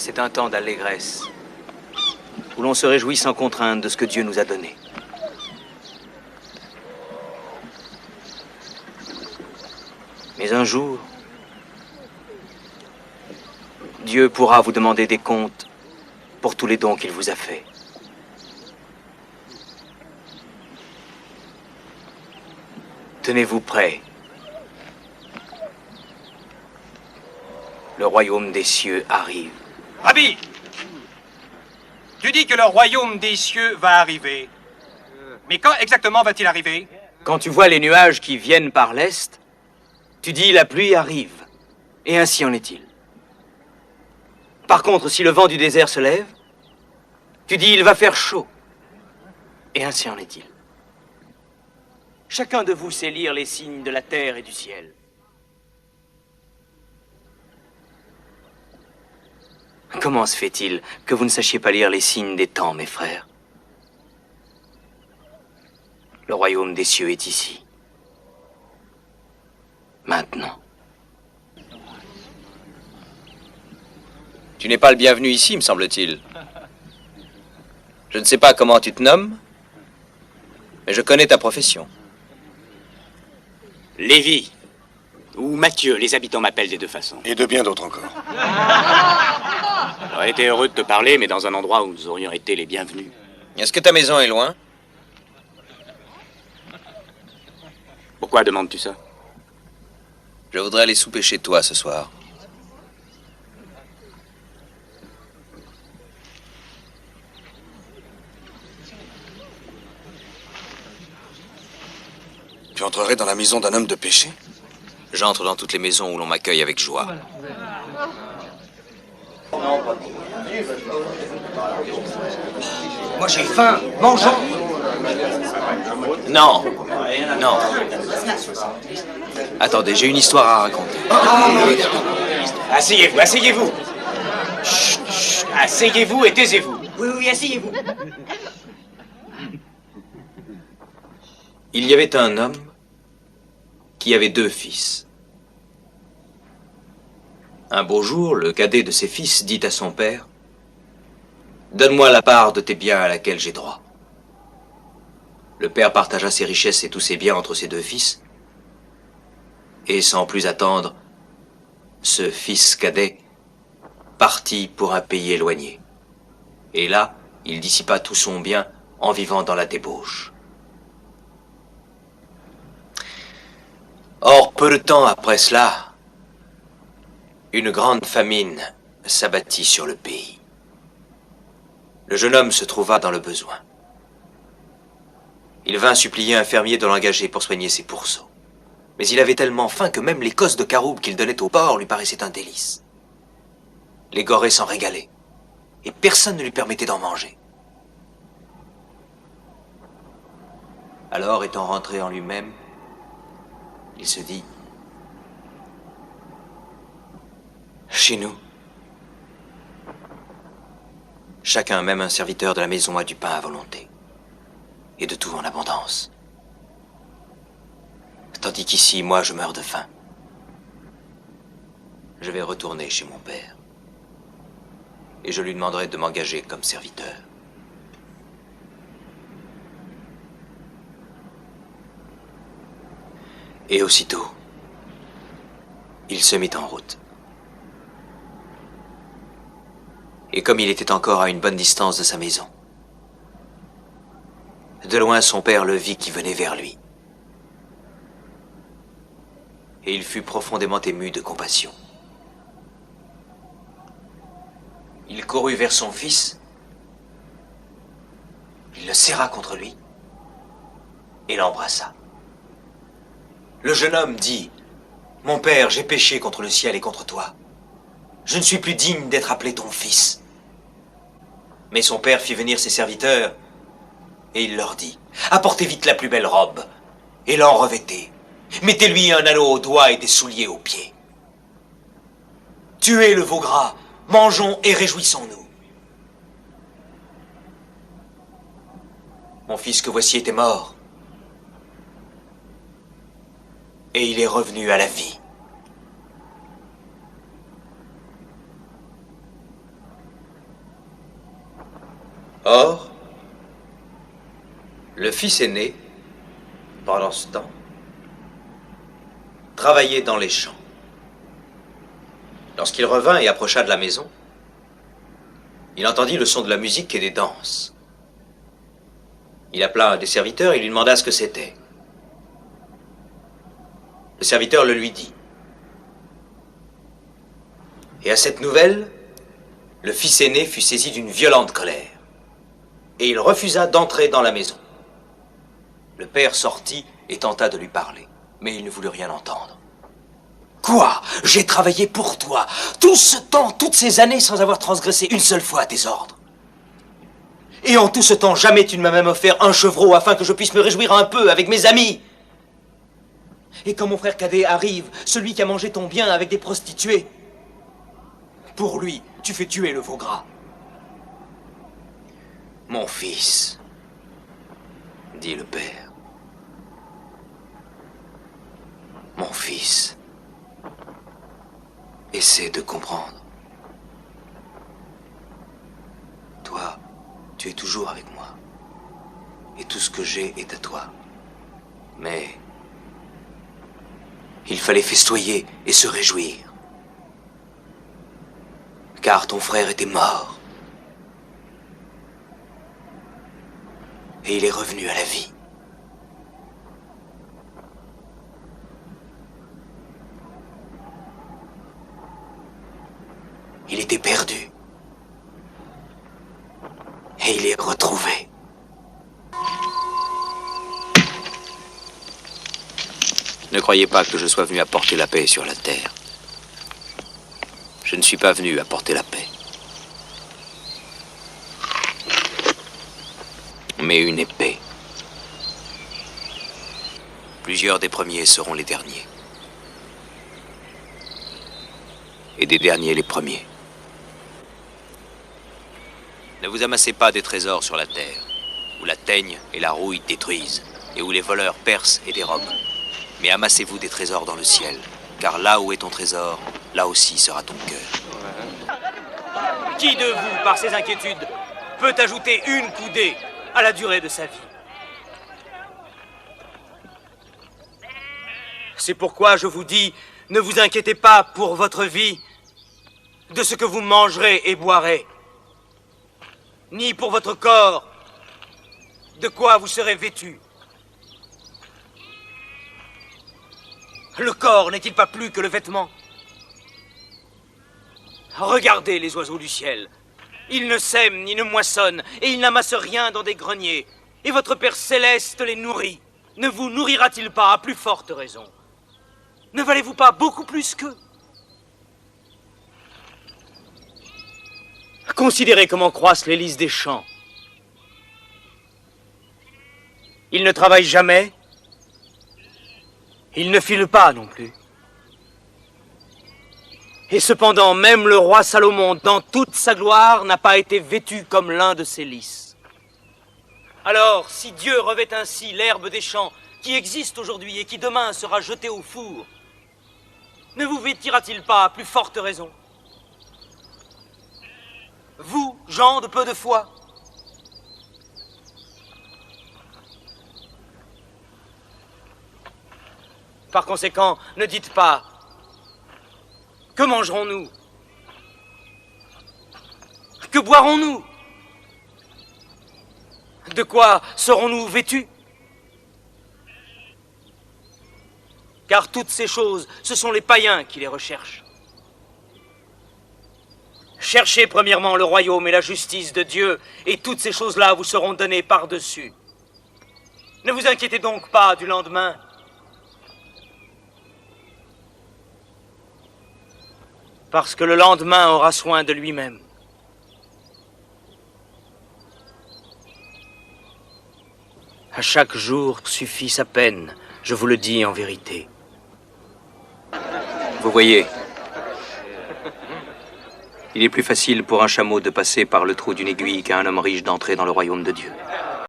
C'est un temps d'allégresse, où l'on se réjouit sans contrainte de ce que Dieu nous a donné. Mais un jour, Dieu pourra vous demander des comptes pour tous les dons qu'il vous a faits. Tenez-vous prêts. Le royaume des cieux arrive. Rabbi, tu dis que le royaume des cieux va arriver. Mais quand exactement va-t-il arriver? Quand tu vois les nuages qui viennent par l'est, tu dis la pluie arrive. Et ainsi en est-il. Par contre, si le vent du désert se lève, tu dis il va faire chaud. Et ainsi en est-il. Chacun de vous sait lire les signes de la terre et du ciel. Comment se fait-il que vous ne sachiez pas lire les signes des temps, mes frères? Le royaume des cieux est ici. Maintenant. Tu n'es pas le bienvenu ici, me semble-t-il. Je ne sais pas comment tu te nommes, mais je connais ta profession. Lévi, ou Mathieu, les habitants m'appellent des deux façons. Et de bien d'autres encore. J'aurais été heureux de te parler, mais dans un endroit où nous aurions été les bienvenus. Est-ce que ta maison est loin? Pourquoi demandes-tu ça? Je voudrais aller souper chez toi ce soir. Tu entrerais dans la maison d'un homme de péché? J'entre dans toutes les maisons où l'on m'accueille avec joie. Moi j'ai faim, mangeons. Non, non. Attendez, j'ai une histoire à raconter. Asseyez-vous, asseyez-vous. Chut, chut, asseyez-vous et taisez-vous. Oui, asseyez-vous. Il y avait un homme qui avait 2 fils. Un beau jour, le cadet de ses fils dit à son père: « Donne-moi la part de tes biens à laquelle j'ai droit. » Le père partagea ses richesses et tous ses biens entre ses 2 fils. Et sans plus attendre, ce fils cadet partit pour un pays éloigné. Et là, il dissipa tout son bien en vivant dans la débauche. Or, peu de temps après cela, une grande famine s'abattit sur le pays. Le jeune homme se trouva dans le besoin. Il vint supplier un fermier de l'engager pour soigner ses pourceaux. Mais il avait tellement faim que même les cosses de caroube qu'il donnait au porc lui paraissaient un délice. Les gorées s'en régalaient, et personne ne lui permettait d'en manger. Alors, étant rentré en lui-même, il se dit: chez nous, chacun, même un serviteur de la maison, a du pain à volonté, et de tout en abondance. Tandis qu'ici, moi, je meurs de faim. Je vais retourner chez mon père, et je lui demanderai de m'engager comme serviteur. Et aussitôt, il se mit en route. Et comme il était encore à une bonne distance de sa maison, de loin son père le vit qui venait vers lui. Et il fut profondément ému de compassion. Il courut vers son fils, il le serra contre lui et l'embrassa. Le jeune homme dit: « Mon père, j'ai péché contre le ciel et contre toi. Je ne suis plus digne d'être appelé ton fils. » Mais son père fit venir ses serviteurs, et il leur dit: « Apportez vite la plus belle robe, et l'en revêtez. Mettez-lui un anneau au doigt et des souliers aux pieds. Tuez le veau gras, mangeons et réjouissons-nous. » Mon fils que voici était mort, et il est revenu à la vie. Or, le fils aîné, pendant ce temps, travaillait dans les champs. Lorsqu'il revint et approcha de la maison, il entendit le son de la musique et des danses. Il appela un des serviteurs et lui demanda ce que c'était. Le serviteur le lui dit. Et à cette nouvelle, le fils aîné fut saisi d'une violente colère. Et il refusa d'entrer dans la maison. Le père sortit et tenta de lui parler, mais il ne voulut rien entendre. « Quoi? J'ai travaillé pour toi, tout ce temps, toutes ces années, sans avoir transgressé une seule fois tes ordres. Et en tout ce temps, jamais tu ne m'as même offert un chevreau afin que je puisse me réjouir un peu avec mes amis. Et quand mon frère cadet arrive, celui qui a mangé ton bien avec des prostituées, pour lui, tu fais tuer le veau gras. Mon fils, dit le père, mon fils, essaie de comprendre. Toi, tu es toujours avec moi. Et tout ce que j'ai est à toi. Mais il fallait festoyer et se réjouir. Car ton frère était mort. Et il est revenu à la vie. Il était perdu. Et il est retrouvé. Ne croyez pas que je sois venu apporter la paix sur la terre. Je ne suis pas venu apporter la paix. Mais une épée. Plusieurs des premiers seront les derniers. Et des derniers les premiers. Ne vous amassez pas des trésors sur la terre, où la teigne et la rouille détruisent, et où les voleurs percent et dérobent. Mais amassez-vous des trésors dans le ciel, car là où est ton trésor, là aussi sera ton cœur. Qui de vous, par ses inquiétudes, peut ajouter une coudée à la durée de sa vie? C'est pourquoi je vous dis, ne vous inquiétez pas pour votre vie, de ce que vous mangerez et boirez, ni pour votre corps, de quoi vous serez vêtus. Le corps n'est-il pas plus que le vêtement? Regardez les oiseaux du ciel. Ils ne sèment ni ne moissonnent, et ils n'amassent rien dans des greniers. Et votre Père Céleste les nourrit. Ne vous nourrira-t-il pas à plus forte raison? Ne valez-vous pas beaucoup plus qu'eux? Considérez comment croissent les lys des champs. Ils ne travaillent jamais. Ils ne filent pas non plus. Et cependant, même le roi Salomon, dans toute sa gloire, n'a pas été vêtu comme l'un de ces lys. Alors, si Dieu revêt ainsi l'herbe des champs, qui existe aujourd'hui et qui demain sera jetée au four, ne vous vêtira-t-il pas à plus forte raison? Vous, gens de peu de foi? Par conséquent, ne dites pas « Que mangerons-nous? Que boirons-nous? De quoi serons-nous vêtus? » Car toutes ces choses, ce sont les païens qui les recherchent. Cherchez premièrement le royaume et la justice de Dieu, et toutes ces choses-là vous seront données par-dessus. Ne vous inquiétez donc pas du lendemain. Parce que le lendemain aura soin de lui-même. À chaque jour suffit sa peine, je vous le dis en vérité. Vous voyez, il est plus facile pour un chameau de passer par le trou d'une aiguille qu'à un homme riche d'entrer dans le royaume de Dieu.